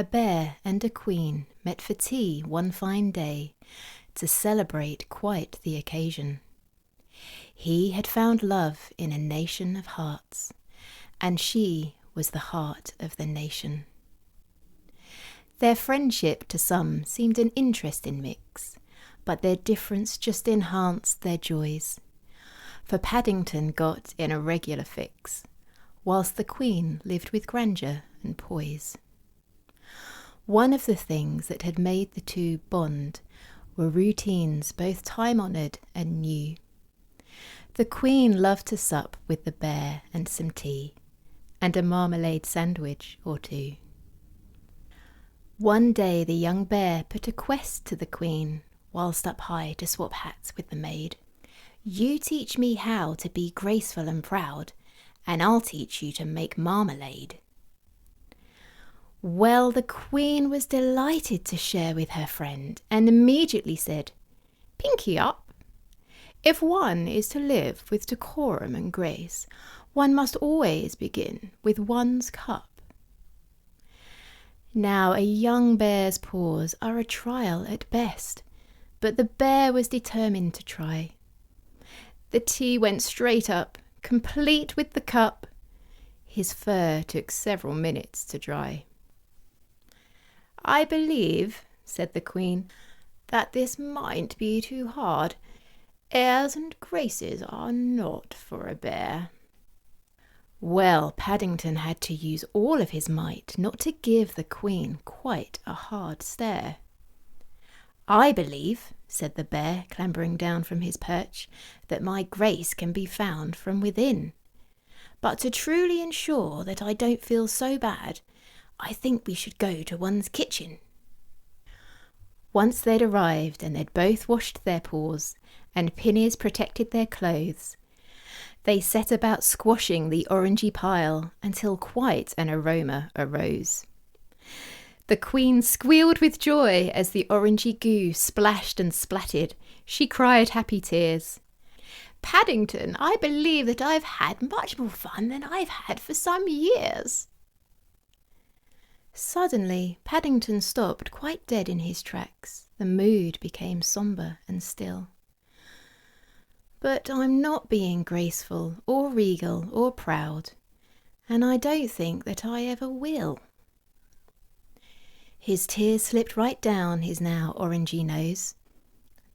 A bear and a queen met for tea one fine day to celebrate quite the occasion. He had found love in a nation of hearts, and she was the heart of the nation. Their friendship to some seemed an interesting mix, but their difference just enhanced their joys. For Paddington got in a regular fix, whilst the Queen lived with grandeur and poise. One of the things that had made the two bond were routines both time-honoured and new. The Queen loved to sup with the bear and some tea, and a marmalade sandwich or two. One day the young bear put a quest to the Queen, whilst up high to swap hats with the maid. "You teach me how to be graceful and proud, and I'll teach you to make marmalade." Well, the Queen was delighted to share with her friend, and immediately said, "Pinky up! If one is to live with decorum and grace, one must always begin with one's cup." Now, a young bear's paws are a trial at best, but the bear was determined to try. The tea went straight up, complete with the cup. His fur took several minutes to dry. "I believe," said the Queen, "that this might be too hard. Airs and graces are not for a bear." Well, Paddington had to use all of his might not to give the Queen quite a hard stare. "I believe," said the bear, clambering down from his perch, "that my grace can be found from within. But to truly ensure that I don't feel so bad, I think we should go to one's kitchen." Once they'd arrived and they'd both washed their paws and pinnies protected their clothes, they set about squashing the orangey pile until quite an aroma arose. The Queen squealed with joy as the orangey goo splashed and splattered. She cried happy tears. "Paddington, I believe that I've had much more fun than I've had for some years." Suddenly, Paddington stopped quite dead in his tracks. The mood became sombre and still. "But I'm not being graceful or regal or proud, and I don't think that I ever will." His tears slipped right down his now orangey nose.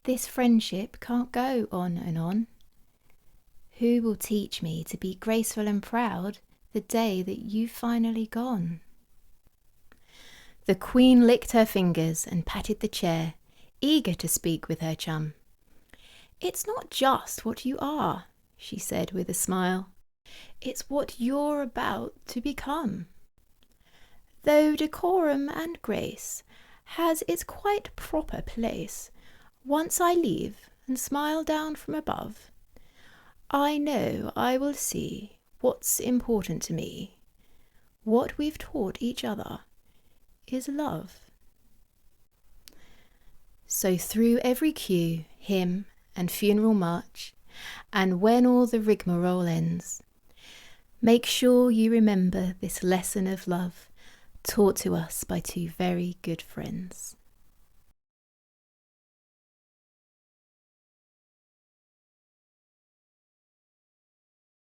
"This friendship can't go on and on. Who will teach me to be graceful and proud the day that you've finally gone?" The Queen licked her fingers and patted the chair, eager to speak with her chum. "It's not just what you are," she said with a smile. "It's what you're about to become. Though decorum and grace has its quite proper place, once I leave and smile down from above, I know I will see what's important to me. What we've taught each other is love." So through every cue, hymn, and funeral march, and when all the rigmarole ends, make sure you remember this lesson of love taught to us by two very good friends.